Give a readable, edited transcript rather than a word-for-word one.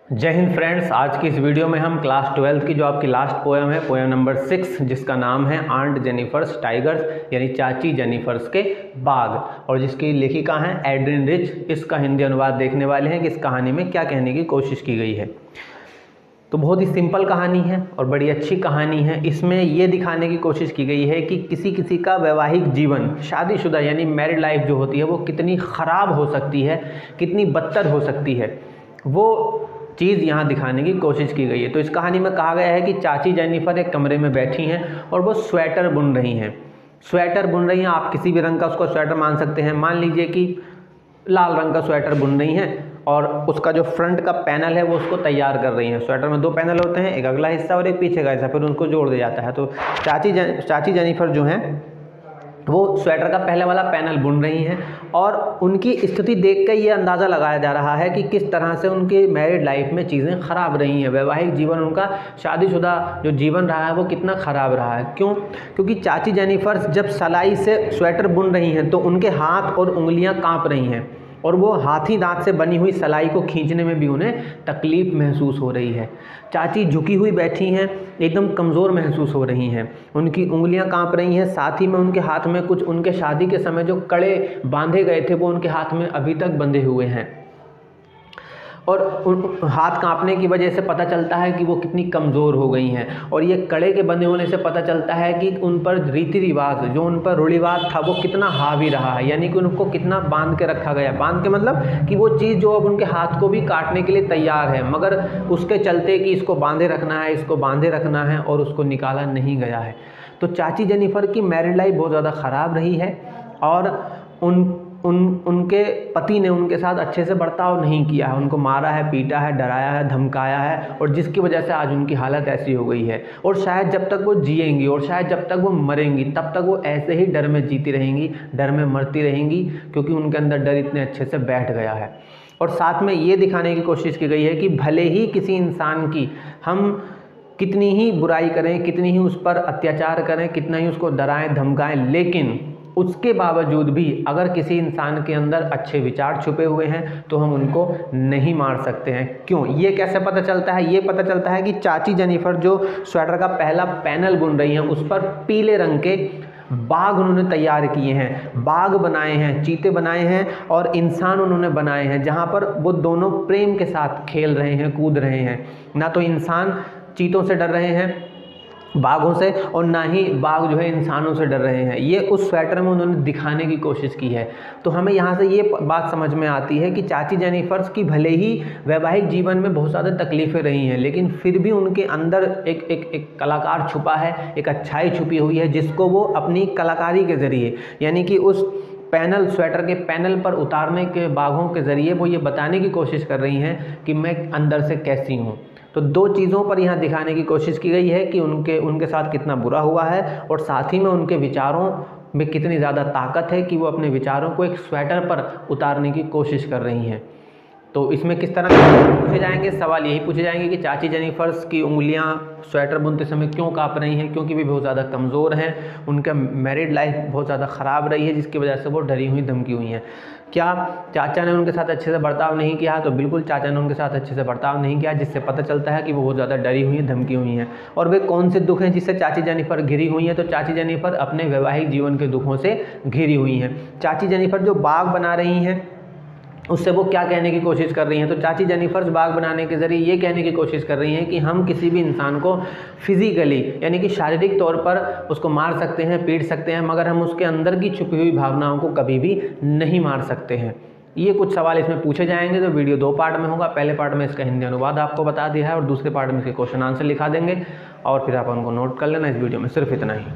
जय हिंद फ्रेंड्स। आज की इस वीडियो में हम क्लास 12 की जो आपकी लास्ट पोएम है, पोएम नंबर 6, जिसका नाम है आंट जेनिफर्स टाइगर्स, यानी चाची जेनिफर्स के बाग, और जिसकी लेखिका हैं एड्रिन रिच, इसका हिंदी अनुवाद देखने वाले हैं कि इस कहानी में क्या कहने की कोशिश की गई है। तो बहुत ही सिंपल कहानी है और बड़ी अच्छी कहानी है। इसमें ये दिखाने की कोशिश की गई है कि किसी किसी का वैवाहिक जीवन, शादीशुदा यानी मैरिड लाइफ जो होती है, वो कितनी ख़राब हो सकती है, कितनी बदतर हो सकती है, वो चीज़ यहाँ दिखाने की कोशिश की गई है। तो इस कहानी में कहा गया है कि चाची जेनिफर एक कमरे में बैठी हैं और वो स्वेटर बुन रही हैं। स्वेटर बुन रही हैं, आप किसी भी रंग का उसको स्वेटर मान सकते हैं। मान लीजिए कि लाल रंग का स्वेटर बुन रही हैं और उसका जो फ्रंट का पैनल है वो उसको तैयार कर रही हैं। स्वेटर में 2 पैनल होते हैं, एक अगला हिस्सा और एक पीछे का हिस्सा, फिर उनको जोड़ दिया जाता है। तो चाची जेनिफर जो हैं वो स्वेटर का पहले वाला पैनल बुन रही हैं और उनकी स्थिति देखकर ये अंदाज़ा लगाया जा रहा है कि किस तरह से उनके मैरिड लाइफ में चीज़ें ख़राब रही हैं। वैवाहिक जीवन, उनका शादीशुदा जो जीवन रहा है वो कितना ख़राब रहा है। क्यों? क्योंकि चाची जेनिफर जब सलाई से स्वेटर बुन रही हैं तो उनके हाथ और उंगलियां काँप रही हैं और वो हाथी दांत से बनी हुई सलाई को खींचने में भी उन्हें तकलीफ़ महसूस हो रही है। चाची झुकी हुई बैठी हैं, एकदम कमज़ोर महसूस हो रही हैं, उनकी उंगलियां कांप रही हैं। साथ ही में उनके हाथ में कुछ उनके शादी के समय जो कड़े बांधे गए थे वो उनके हाथ में अभी तक बंधे हुए हैं और हाथ कांपने की वजह से पता चलता है कि वो कितनी कमज़ोर हो गई हैं। और ये कड़े के बंधे होने से पता चलता है कि उन पर रीति रिवाज, जो उन पर रूढ़िवाद था, वो कितना हावी रहा है, यानी कि उनको कितना बांध के रखा गया। बांध के मतलब कि वो चीज़ जो अब उनके हाथ को भी काटने के लिए तैयार है, मगर उसके चलते कि इसको बांधे रखना है, इसको बांधे रखना है, और उसको निकाला नहीं गया है। तो चाची जेनिफर की मैरिड लाइफ बहुत ज़्यादा ख़राब रही है और उनके पति ने उनके साथ अच्छे से बर्ताव नहीं किया है, उनको मारा है, पीटा है, डराया है, धमकाया है, और जिसकी वजह से आज उनकी हालत ऐसी हो गई है। और शायद जब तक वो जिएंगी और शायद जब तक वो मरेंगी तब तक वो ऐसे ही डर में जीती रहेंगी, डर में मरती रहेंगी, क्योंकि उनके अंदर डर इतने अच्छे से बैठ गया है। और साथ में ये दिखाने की कोशिश की गई है कि भले ही किसी इंसान की हम कितनी ही बुराई करें, कितनी ही उस पर अत्याचार करें, कितना ही उसको डराएं धमकाएं, लेकिन उसके बावजूद भी अगर किसी इंसान के अंदर अच्छे विचार छुपे हुए हैं तो हम उनको नहीं मार सकते हैं। क्यों? ये कैसे पता चलता है? ये पता चलता है कि चाची जेनिफर जो स्वेटर का पहला पैनल बुन रही हैं उस पर पीले रंग के बाग उन्होंने तैयार किए हैं, बाग बनाए हैं, चीते बनाए हैं और इंसान उन्होंने बनाए हैं, जहाँ पर वो दोनों प्रेम के साथ खेल रहे हैं, कूद रहे हैं। ना तो इंसान चीतों से डर रहे हैं, बाघों से, और ना ही बाघ जो है इंसानों से डर रहे हैं। ये उस स्वेटर में उन्होंने दिखाने की कोशिश की है। तो हमें यहाँ से ये बात समझ में आती है कि चाची जेनिफर की भले ही वैवाहिक जीवन में बहुत ज़्यादा तकलीफ़ें रही हैं, लेकिन फिर भी उनके अंदर एक कलाकार छुपा है, एक अच्छाई छुपी हुई है, जिसको वो अपनी कलाकारी के ज़रिए, यानी कि उस पैनल, स्वेटर के पैनल पर उतारने के बाघों के ज़रिए वो ये बताने की कोशिश कर रही हैं कि मैं अंदर से कैसी हूँ। तो 2 चीज़ों पर यहाँ दिखाने की कोशिश की गई है कि उनके साथ कितना बुरा हुआ है, और साथ ही में उनके विचारों में कितनी ज़्यादा ताकत है कि वो अपने विचारों को एक स्वेटर पर उतारने की कोशिश कर रही हैं। तो इसमें किस तरह के पूछे जाएंगे सवाल? यही पूछे जाएंगे कि चाची जेनिफर की उंगलियां स्वेटर बुनते समय क्यों काँप रही हैं? क्योंकि वे बहुत ज़्यादा कमज़ोर हैं, उनका मैरिड लाइफ बहुत ज़्यादा ख़राब रही है, जिसकी वजह से वो डरी हुई, धमकी हुई हैं। क्या चाचा ने उनके साथ अच्छे से बर्ताव नहीं किया? तो बिल्कुल चाचा ने उनके साथ अच्छे से बर्ताव नहीं किया, जिससे पता चलता है कि वो बहुत ज़्यादा डरी हुई हैं, धमकी हुई हैं। और वे कौन से दुख हैं जिससे चाची जेनिफर घिरी हुई हैं? तो चाची जेनिफर अपने वैवाहिक जीवन के दुखों से घिरी हुई हैं। चाची जेनिफर जो बाग बना रही हैं उससे वो क्या कहने की कोशिश कर रही हैं? तो चाची जेनिफर बाग बनाने के ज़रिए ये कहने की कोशिश कर रही हैं कि हम किसी भी इंसान को फिज़िकली, यानी कि शारीरिक तौर पर उसको मार सकते हैं, पीट सकते हैं, मगर हम उसके अंदर की छुपी हुई भावनाओं को कभी भी नहीं मार सकते हैं। ये कुछ सवाल इसमें पूछे जाएंगे। तो वीडियो 2 पार्ट में होगा। पहले पार्ट में इसका हिंदी अनुवाद आपको बता दिया है और दूसरे पार्ट में इसके क्वेश्चन आंसर लिखा देंगे, और फिर आप उनको नोट कर लेना। इस वीडियो में सिर्फ इतना ही।